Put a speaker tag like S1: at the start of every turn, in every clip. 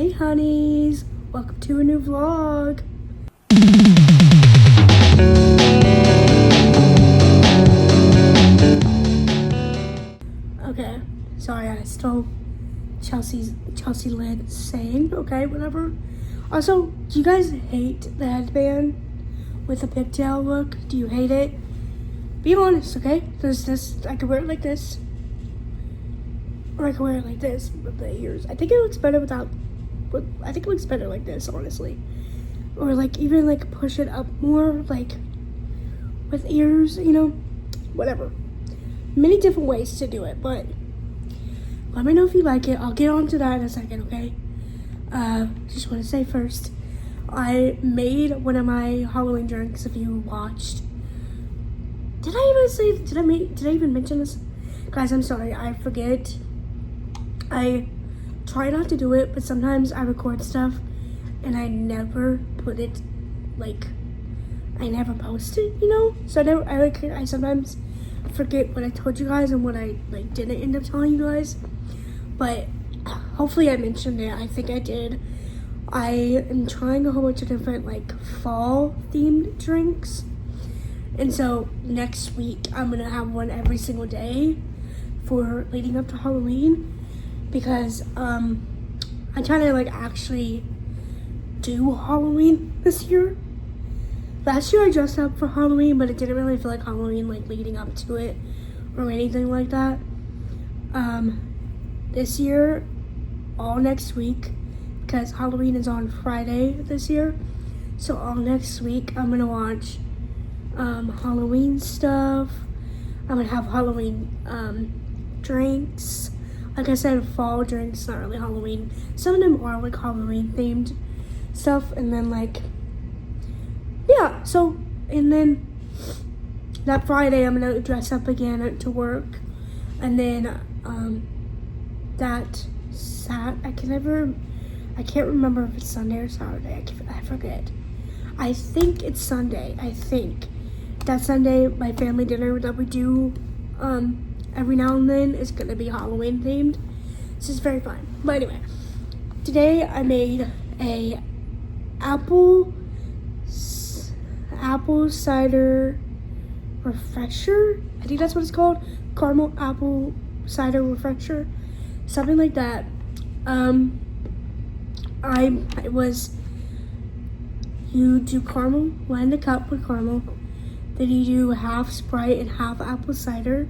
S1: Hey honeys, welcome to a new vlog. Okay, sorry I stole Chelsea Lynn saying, okay, whatever. Also, do you guys hate the headband with the pigtail look? Do you hate it? Be honest, okay? There's this, I could wear it like this. Or I could wear it like this with the ears. I think it looks better without, I think it looks better like this, honestly. Or like even like push it up more, like with ears, you know, whatever. Many different ways to do it, but let me know if you like it. I'll get on to that in a second, okay? Just want to say first, I made one of my Halloween drinks, if you watched. Did I even mention this? Guys, I'm sorry, I forget. I try not to do it, but sometimes I record stuff and I never put it, like, I never post it, you know? So I sometimes forget what I told you guys and what I, like, didn't end up telling you guys. But hopefully I mentioned it. I think I did. I am trying a whole bunch of different, like, fall-themed drinks. And so next week, I'm going to have one every single day for leading up to Halloween. Because I'm trying to, like, actually do Halloween this year. Last year I dressed up for Halloween, but it didn't really feel like Halloween, like, leading up to it or anything like that. This year, all next week, because Halloween is on Friday this year. So all next week, I'm going to watch Halloween stuff. I'm going to have Halloween drinks. Like I said, fall drinks, not really Halloween. Some of them are like Halloween themed stuff. And then like, yeah, so, and then that Friday I'm gonna dress up again to work. And then I can't remember if it's Sunday or Saturday. I forget. I think it's Sunday. I think that Sunday my family dinner that we do every now and then is gonna be Halloween themed. This is very fun. But anyway, today I made a apple cider refresher. I think that's what it's called. Caramel apple cider refresher, something like that. You do caramel, blend a cup with caramel, then you do half Sprite and half apple cider.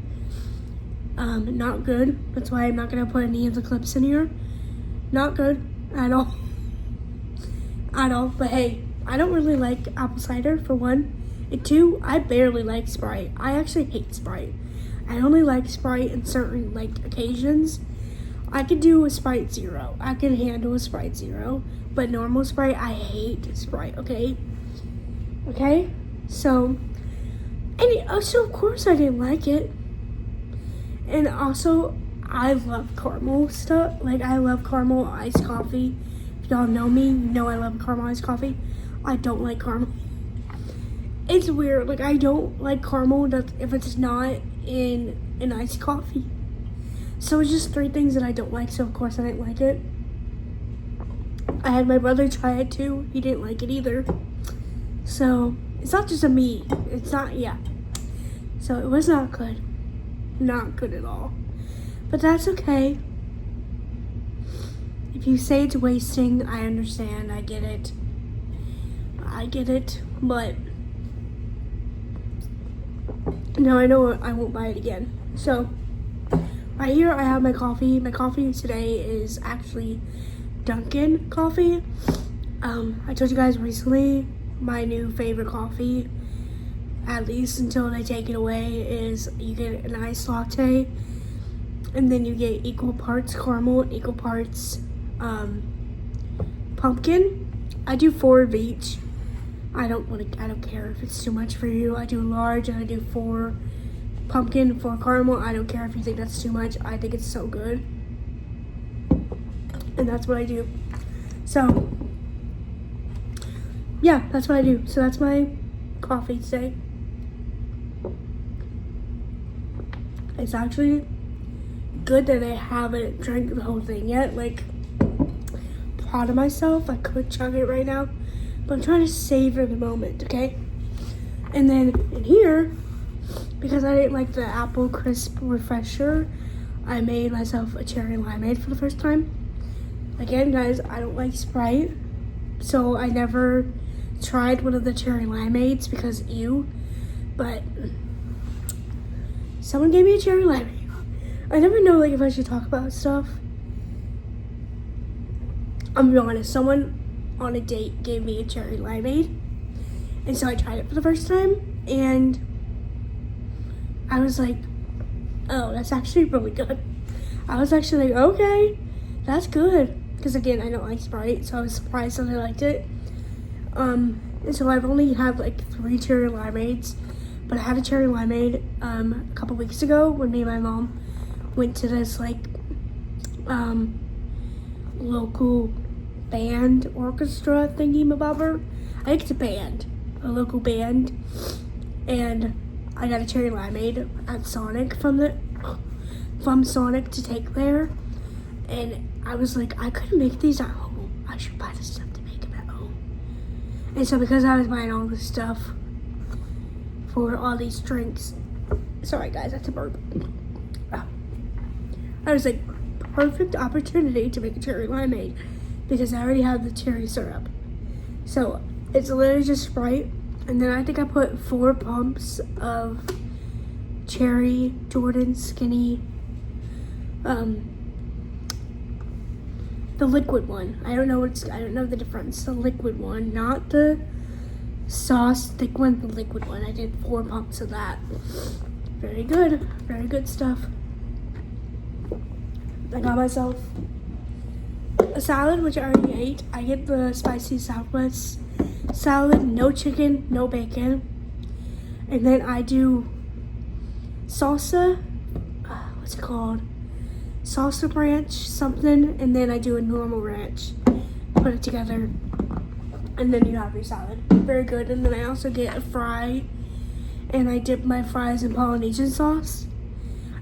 S1: Not good. That's why I'm not gonna put any of the clips in here. Not good at all. But hey, I don't really like apple cider for one. And two, I barely like Sprite. I actually hate Sprite. I only like Sprite in certain, like, occasions. I could do a Sprite Zero. I can handle a Sprite Zero. But normal Sprite, I hate Sprite, okay? Okay? So, so of course I didn't like it. And also, I love caramel stuff. Like, I love caramel iced coffee. If y'all know me, you know I love caramel iced coffee. I don't like caramel. It's weird. Like, I don't like caramel if it's not in an iced coffee. So it's just three things that I don't like. So of course I didn't like it. I had my brother try it too. He didn't like it either. So it's not just a me. It's not, yeah. So it was not good. Not good at all. But that's okay. If you say it's wasting, I understand. I get it. But now I know I won't buy it again. So right here I have my coffee. My coffee today is actually Dunkin coffee. I told you guys recently my new favorite coffee, at least until they take it away, is you get an iced latte and then you get equal parts caramel and equal parts pumpkin. I do 4 of each. I don't care if it's too much for you. I do large and I do 4 pumpkin, 4 caramel. I don't care if you think that's too much. I think it's so good. And that's what I do. So, yeah, that's what I do. So that's my coffee today. It's actually good that I haven't drank the whole thing yet. Like, proud of myself. I could chug it right now, but I'm trying to savor the moment, okay? And then in here, because I didn't like the apple crisp refresher, I made myself a cherry limeade for the first time. Again, guys, I don't like Sprite, so I never tried one of the cherry limeades because ew, but someone gave me a cherry limeade. I never know like if I should talk about stuff. I'm gonna be honest, someone on a date gave me a cherry limeade, and so I tried it for the first time, and I was like, oh, that's actually really good. I was actually like, okay, that's good. Because again, I don't like Sprite, so I was surprised that I liked it. And so I've only had like 3 cherry limeades, but I had a cherry limeade a couple weeks ago when me and my mom went to this like local band orchestra thingy-mabobber. I think it's a local band, and I got a cherry limeade at Sonic from Sonic to take there, and I was like, I couldn't make these at home. I should buy the stuff to make them at home. And so because I was buying all this stuff for all these drinks, sorry guys, that's a burp. I was like, perfect opportunity to make a cherry limeade because I already have the cherry syrup. So it's literally just Sprite, and then I think I put 4 pumps of cherry Jordan Skinny, the liquid one. I don't know the difference. The liquid one, not the sauce thick one, the liquid one. I did 4 pumps of that. Very good stuff. I got myself a salad, which I already ate. I get the spicy Southwest salad, no chicken, no bacon. And then I do salsa, what's it called? Salsa ranch something, and then I do a normal ranch. Put it together, and then you have your salad. Very good. And then I also get a fry, and I dip my fries in Polynesian sauce.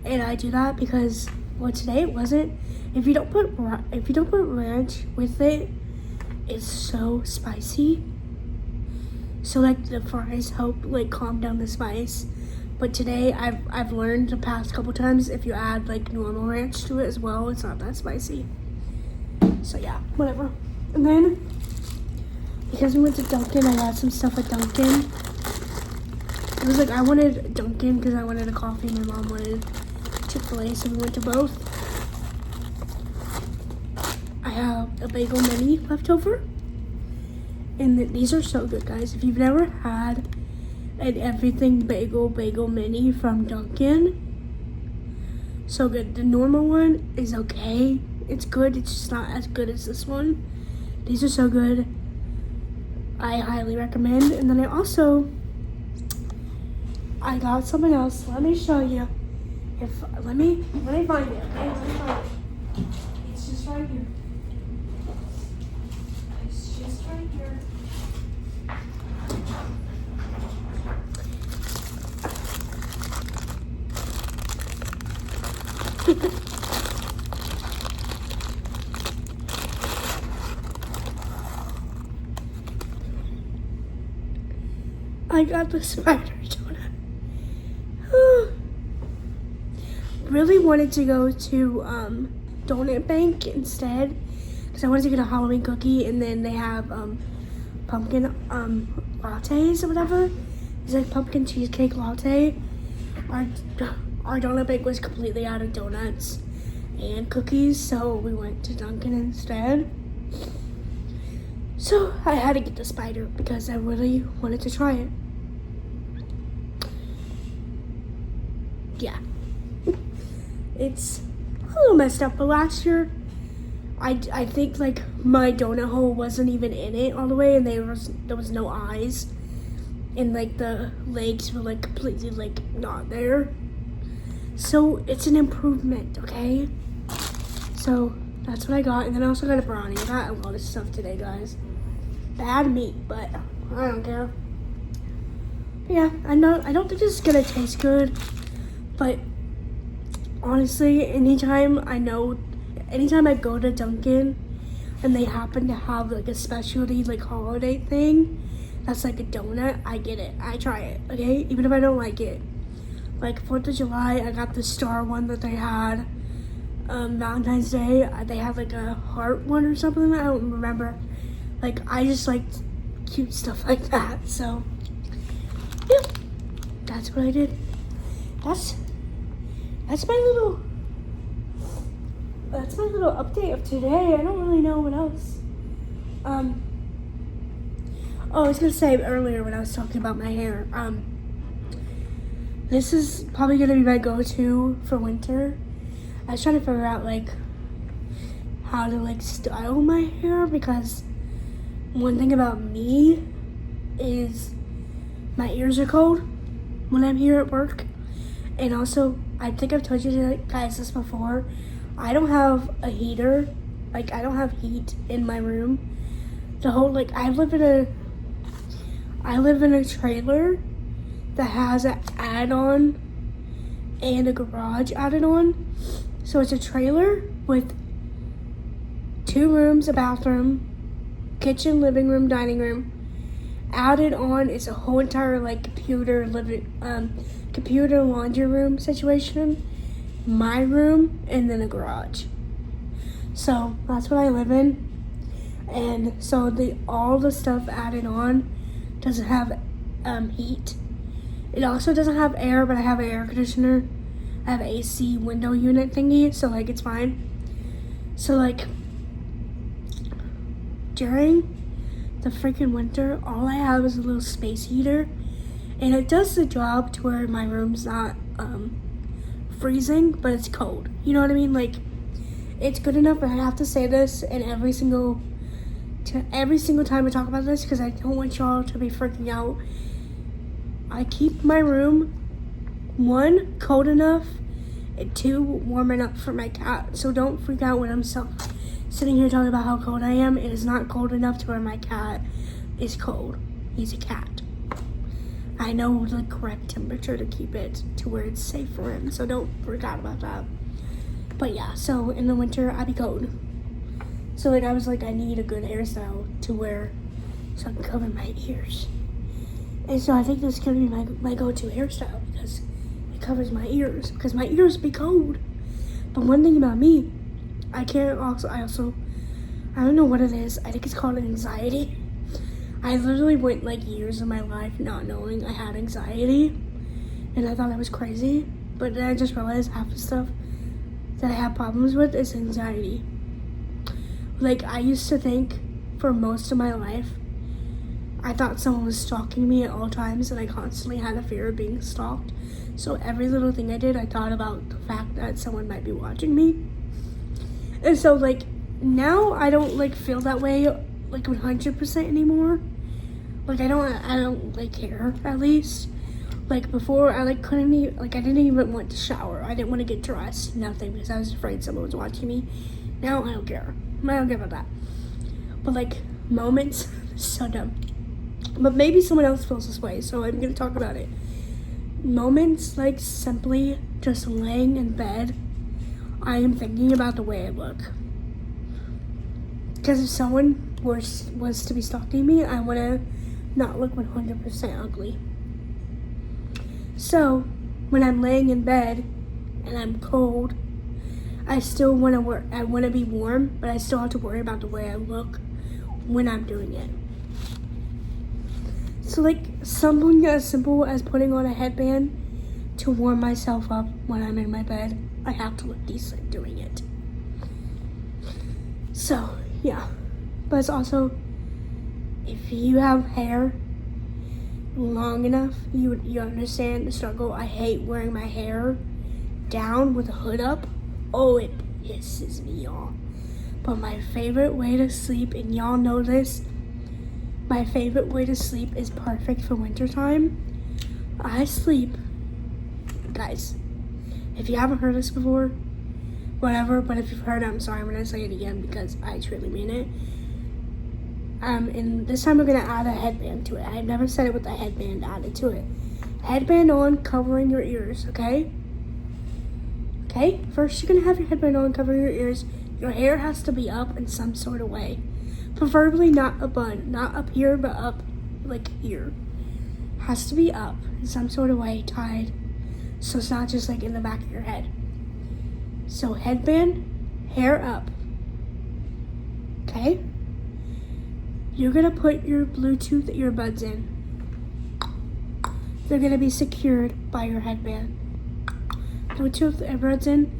S1: And I do that because, well, today it wasn't. If you don't put ranch with it, it's so spicy. So like the fries help like calm down the spice. But today I've learned the past couple times if you add like normal ranch to it as well, it's not that spicy. So yeah, whatever. And then because we went to Dunkin, I got some stuff at Dunkin. It was like I wanted Dunkin because I wanted a coffee. My mom wanted Chick-fil-A, so we went to both. I have a bagel mini left over. And these are so good, guys. If you've never had an everything bagel mini from Dunkin, so good. The normal one is okay. It's good. It's just not as good as this one. These are so good. I highly recommend. And then I got something else. Let me show you. Let me find it. Okay, let me find it. It's just right here. It's just right here. I got the spider donut. Really wanted to go to Donut Bank instead because I wanted to get a Halloween cookie, and then they have pumpkin lattes or whatever. It's like pumpkin cheesecake latte. Our Donut Bank was completely out of donuts and cookies, so we went to Dunkin instead. So I had to get the spider because I really wanted to try it. Yeah. It's a little messed up, but last year I think like my donut hole wasn't even in it all the way, and there was no eyes, and like the legs were like completely like not there. So it's an improvement, okay? So that's what I got, and then I also got a brownie. I got a lot of stuff today, guys. Bad meat, but I don't care. But yeah, I don't think this is gonna taste good, but honestly, anytime I go to Dunkin', and they happen to have like a specialty like holiday thing that's like a donut, I get it. I try it, okay? Even if I don't like it. Like 4th of July, I got the star one that they had. Valentine's Day, they had like a heart one or something. I don't remember. Like, I just liked cute stuff like that. So, yeah, that's what I did. That's my little update of today. I don't really know what else. Oh, I was gonna say earlier when I was talking about my hair. This is probably gonna be my go-to for winter. I was trying to figure out like how to like style my hair, because one thing about me is my ears are cold when I'm here at work. And also, I think I've told you guys this before, I don't have a heater. Like, I don't have heat in my room. The whole, like, I live in a trailer that has an add-on and a garage added on. So it's a trailer with 2 rooms, a bathroom, kitchen, living room, dining room. Added on is a whole entire like computer laundry room situation, my room, and then a garage. So that's what I live in. And so all the stuff added on doesn't have heat. It also doesn't have air, but I have an air conditioner. I have an AC window unit thingy, so like it's fine. So like during the freaking winter, all I have is a little space heater, and it does the job to where my room's not freezing, but it's cold. You know what I mean? Like, it's good enough, but I have to say this in every single time I talk about this, because I don't want y'all to be freaking out. I keep my room, 1, cold enough, and 2, warm enough for my cat. So don't freak out when I'm sitting here talking about how cold I am. It is not cold enough to where my cat is cold. He's a cat. I know the correct temperature to keep it to where it's safe for him, so don't freak out about that. But yeah, so in the winter, I be cold. So like I was like, I need a good hairstyle to wear so I can cover my ears. And so I think this is gonna be my go-to hairstyle, because it covers my ears, because my ears be cold. But one thing about me, I don't know what it is. I think it's called anxiety. I literally went like years of my life not knowing I had anxiety, and I thought I was crazy. But then I just realized half the stuff that I have problems with is anxiety. Like, I used to think for most of my life, I thought someone was stalking me at all times, and I constantly had a fear of being stalked. So every little thing I did, I thought about the fact that someone might be watching me. And so like now I don't like feel that way like 100% anymore. Like I don't like care, at least. Like before, I like couldn't even, like I didn't even want to shower. I didn't want to get dressed, nothing, because I was afraid someone was watching me. Now I don't care. I don't care about that. But like moments, so dumb. But maybe someone else feels this way, so I'm gonna talk about it. Moments like simply just laying in bed, I am thinking about the way I look. Because if someone was to be stalking me, I want to not look 100% ugly. So when I'm laying in bed and I'm cold, I still want to be warm, but I still have to worry about the way I look when I'm doing it. So like something as simple as putting on a headband to warm myself up when I'm in my bed, I have to look decent doing it. So yeah, but it's also, if you have hair long enough, you understand the struggle. I hate wearing my hair down with a hood up. Oh, it pisses me off. But my favorite way to sleep, and y'all know this, my favorite way to sleep is perfect for wintertime. I sleep, guys, if you haven't heard this before, whatever, but if you've heard it, I'm sorry, I'm gonna say it again because I truly mean it. And this time we're gonna add a headband to it. I've never said it with a headband added to it. Headband on, covering your ears, okay? Okay, first you're gonna have your headband on, covering your ears. Your hair has to be up in some sort of way. Preferably not a bun, not up here, but up like here. Has to be up in some sort of way, tied, so it's not just like in the back of your head. So headband, hair up. Okay? You're gonna put your Bluetooth earbuds in. They're gonna be secured by your headband. Bluetooth earbuds in,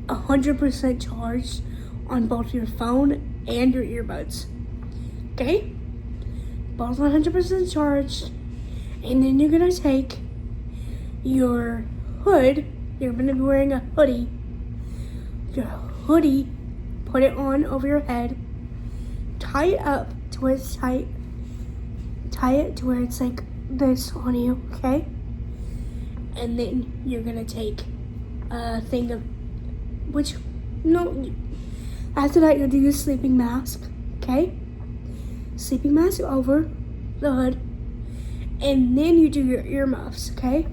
S1: 100% charged on both your phone and your earbuds. Okay? Both 100% charged. And then you're gonna take your hood. You're gonna be wearing a hoodie. Your hoodie, put it on over your head. Tie it up to where it's tight. Tie it to where it's like this on you, okay? And then you're gonna take a thing of, after that you'll do your sleeping mask, okay? Sleeping mask over the hood. And then you do your earmuffs, okay?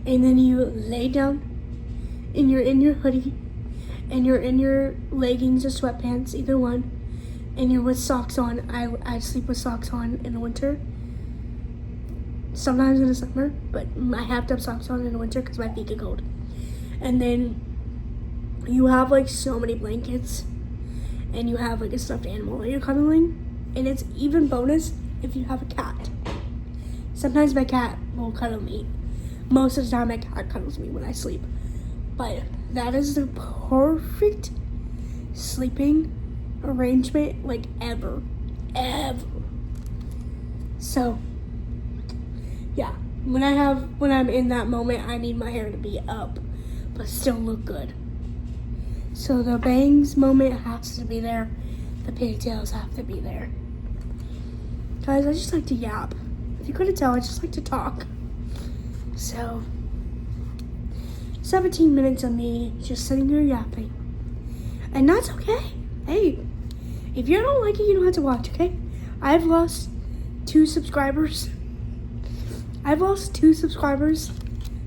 S1: And then you lay down and you're in your hoodie and you're in your leggings or sweatpants, either one. And you're with socks on. I sleep with socks on in the winter. Sometimes in the summer, but I have to have socks on in the winter because my feet get cold. And then you have like so many blankets and you have like a stuffed animal that you're cuddling. And it's even bonus if you have a cat. Sometimes my cat will cuddle me. Most of the time my cat cuddles me when I sleep. But that is the perfect sleeping arrangement like ever. So yeah, when I'm in that moment, I need my hair to be up but still look good. So the bangs moment has to be there. The pigtails have to be there. Guys, I just like to yap. If you couldn't tell, I just like to talk. So 17 minutes of me just sitting there yapping. And that's okay. Hey, if you don't like it, you don't have to watch, okay? I've lost 2 subscribers.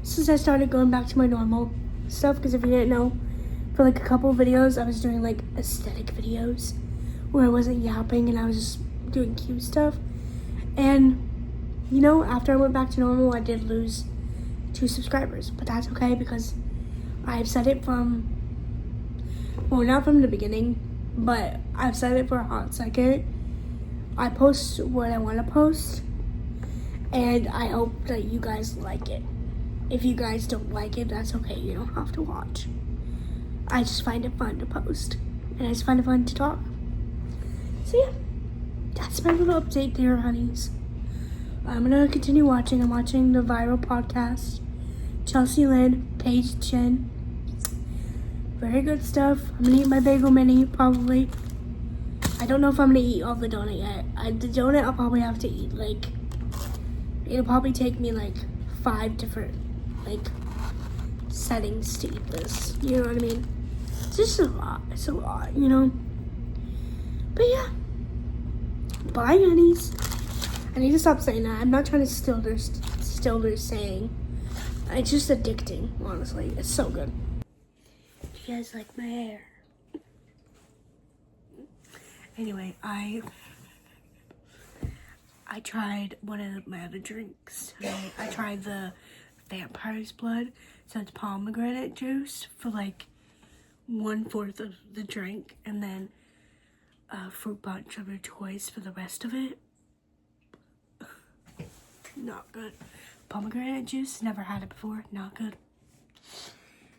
S1: Since I started going back to my normal stuff. Because if you didn't know, for like a couple of videos, I was doing like aesthetic videos where I wasn't yapping and I was just doing cute stuff. And, you know, after I went back to normal, I did lose 2 subscribers. But that's okay because I've said it not from the beginning, but I've said it for a hot second. I post what I want to post, and I hope that you guys like it. If you guys don't like it, that's okay. You don't have to watch. I just find it fun to post, and I just find it fun to talk. So yeah, that's my little update there, honeys. I'm gonna continue watching. I'm watching the viral podcast. Chelsea Lynn, Paige Chen. Very good stuff. I'm gonna eat my bagel mini, probably. I don't know if I'm gonna eat all the donut yet. The donut I'll probably have to eat, like, it'll probably take me like 5 different, like, settings to eat this. You know what I mean? It's just a lot. It's a lot, you know? But yeah. Bye, honeys. I need to stop saying that. I'm not trying to steal their saying. It's just addicting, honestly. It's so good. You guys like my hair? Anyway, I tried one of my other drinks today. I tried the vampire's blood. So it's pomegranate juice for like 1/4 of the drink, and then fruit punch of your choice for the rest of it. Not good. Pomegranate juice, never had it before. Not good.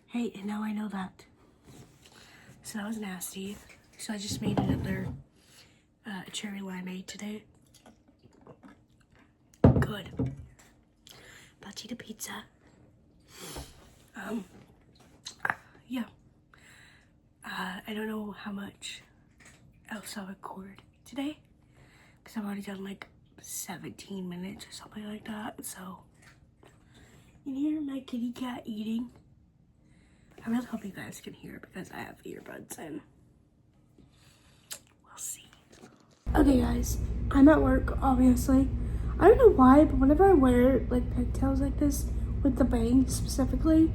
S1: Hey, and now I know that. So that was nasty. So I just made another cherry limeade today. Good. About to eat a pizza. Yeah. I don't know how much else I'll record today, because I've already done like 17 minutes or something like that. So you hear my kitty cat eating. I really hope you guys can hear it because I have earbuds in. We'll see. Okay guys, I'm at work, obviously. I don't know why, but whenever I wear like pigtails like this with the bangs specifically,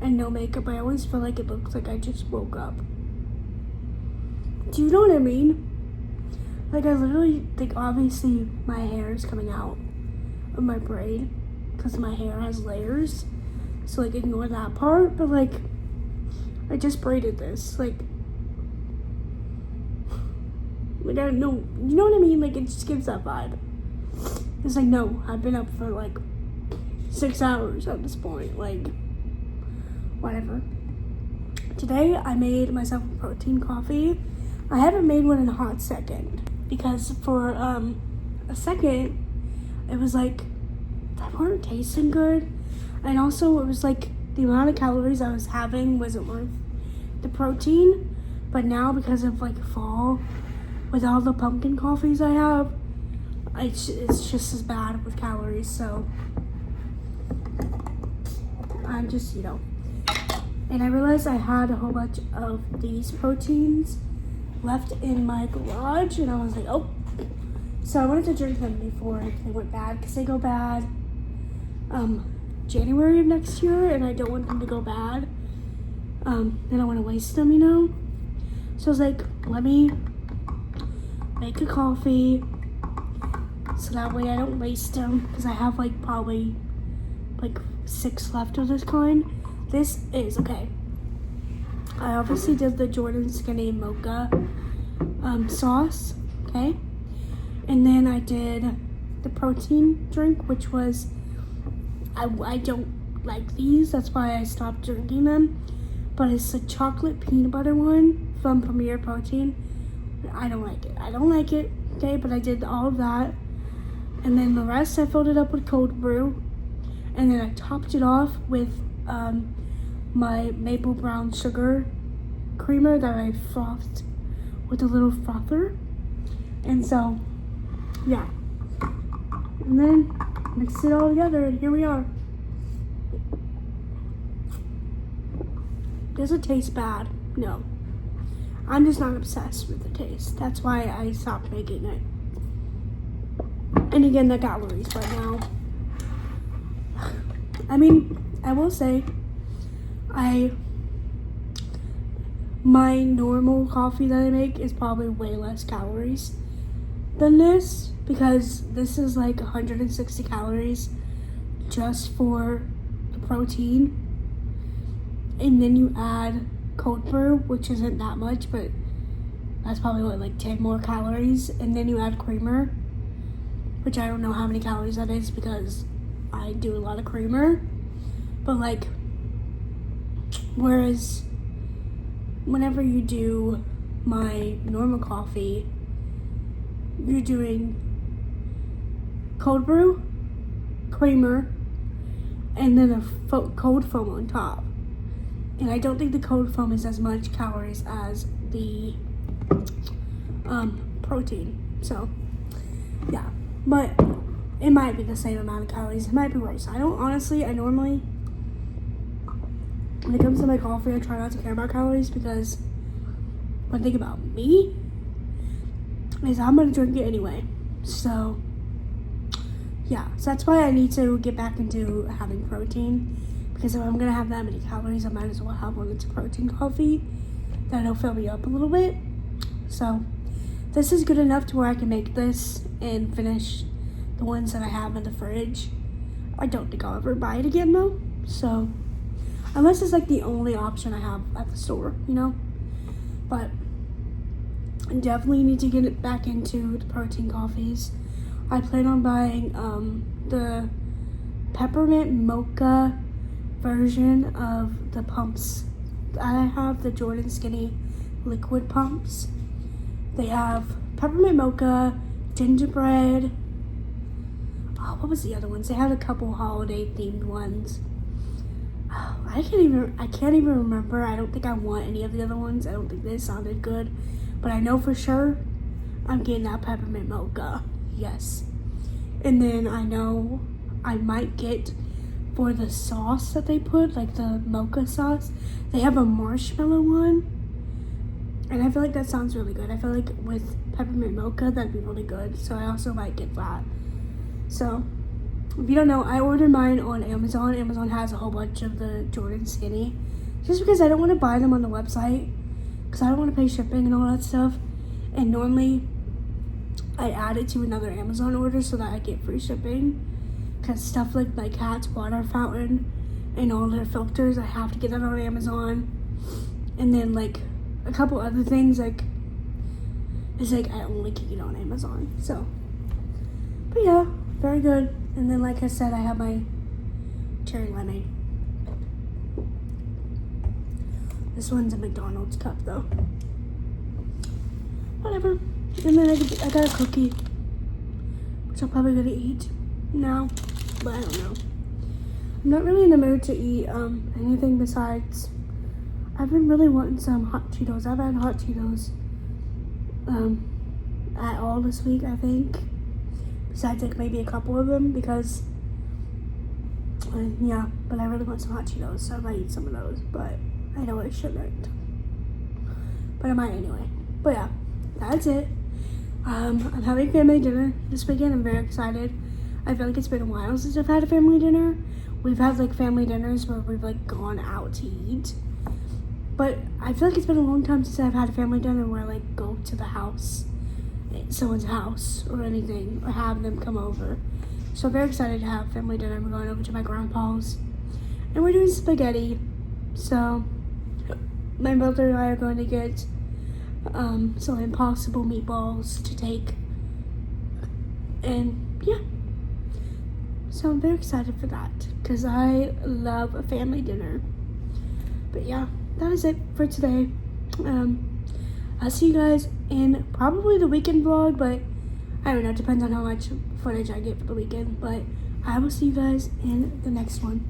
S1: and no makeup, I always feel like it looks like I just woke up. Do you know what I mean? Like, I literally think, obviously, my hair is coming out of my braid because my hair has layers. So, like, ignore that part. But, like, I just braided this. Like, I don't know. You know what I mean? Like, it just gives that vibe. It's like, no, I've been up for, like, 6 hours at this point. Like, whatever. Today, I made myself a protein coffee. I haven't made one in a hot second. Because for a second, it was like, they weren't tasting good. And also, it was like, the amount of calories I was having wasn't worth the protein. But now, because of like fall, with all the pumpkin coffees I have, it's just as bad with calories. So, I'm just, And I realized I had a whole bunch of these proteins left in my garage, and I was like, oh. So I wanted to drink them before they went bad, because they go bad January of next year, and I don't want them to go bad. I don't want to waste them, So I was like, let me make a coffee so that way I don't waste them, because I have like probably like 6 left of this kind. This is okay. I obviously did the Jordan Skinny Mocha sauce, okay? And then I did the protein drink, which was, I don't like these, that's why I stopped drinking them. But it's the chocolate peanut butter one from Premier Protein. I don't like it, okay? But I did all of that. And then the rest I filled it up with cold brew. And then I topped it off with my maple brown sugar creamer that I frothed with a little frother. And so, yeah. And then mixed it all together, and here we are. Does it taste bad? No. I'm just not obsessed with the taste. That's why I stopped making it. And again, the calories right now. I mean, I will say, my normal coffee that I make is probably way less calories than this, because this is like 160 calories just for the protein, and then you add cold brew, which isn't that much, but that's probably like 10 more calories, and then you add creamer, which I don't know how many calories that is because I do a lot of creamer. But like, whereas whenever you do my normal coffee, you're doing cold brew, creamer, and then a cold foam on top. And I don't think the cold foam is as much calories as the protein. So, yeah. But it might be the same amount of calories. It might be worse. I normally, when it comes to my coffee, I try not to care about calories, because one thing about me is I'm going to drink it anyway. So, yeah. So that's why I need to get back into having protein, because if I'm going to have that many calories, I might as well have one that's a protein coffee. That'll fill me up a little bit. So, this is good enough to where I can make this and finish the ones that I have in the fridge. I don't think I'll ever buy it again though. So, unless it's like the only option I have at the store, But I definitely need to get it back into the protein coffees. I plan on buying the peppermint mocha version of the pumps. I have the Jordan Skinny liquid pumps. They have peppermint mocha, gingerbread. Oh, what was the other ones? They had a couple holiday themed ones. Oh, I can't even remember. I don't think I want any of the other ones. I don't think they sounded good. But I know for sure I'm getting that peppermint mocha. Yes. And then I know I might get, for the sauce that they put, like the mocha sauce, they have a marshmallow one. And I feel like that sounds really good. I feel like with peppermint mocha, that'd be really good. So I also might get that. So, If you don't know, I ordered mine on Amazon. Amazon has a whole bunch of the Jordan Skinny. Just because I don't want to buy them on the website. Because I don't want to pay shipping and all that stuff. And normally, I add it to another Amazon order so that I get free shipping. Because stuff like my cat's water fountain and all their filters, I have to get that on Amazon. And then like a couple other things, like it's like I only can get on Amazon. So, but yeah, very good. And then like I said, I have my cherry lemonade. This one's a McDonald's cup though. Whatever. And then I got a cookie, which I'm probably gonna eat now, but I don't know. I'm not really in the mood to eat anything besides. I've been really wanting some hot Cheetos. I've had hot Cheetos at all this week, I think. Besides like maybe a couple of them because yeah, but I really want some hot Cheetos, so I might eat some of those, but I know I shouldn't. But I might anyway. But yeah, that's it. I'm having family dinner this weekend. I'm very excited. I feel like it's been a while since I've had a family dinner. We've had like family dinners where we've like gone out to eat. But I feel like it's been a long time since I've had a family dinner where I like go to the house, someone's house or anything, or have them come over. So I'm very excited to have family dinner. We're going over to my grandpa's and we're doing spaghetti. So my brother and I are going to get some Impossible meatballs to take. And yeah. So I'm very excited for that because I love a family dinner. But yeah, that is it for today. I'll see you guys in probably the weekend vlog, but I don't know, it depends on how much footage I get for the weekend. But I will see you guys in the next one.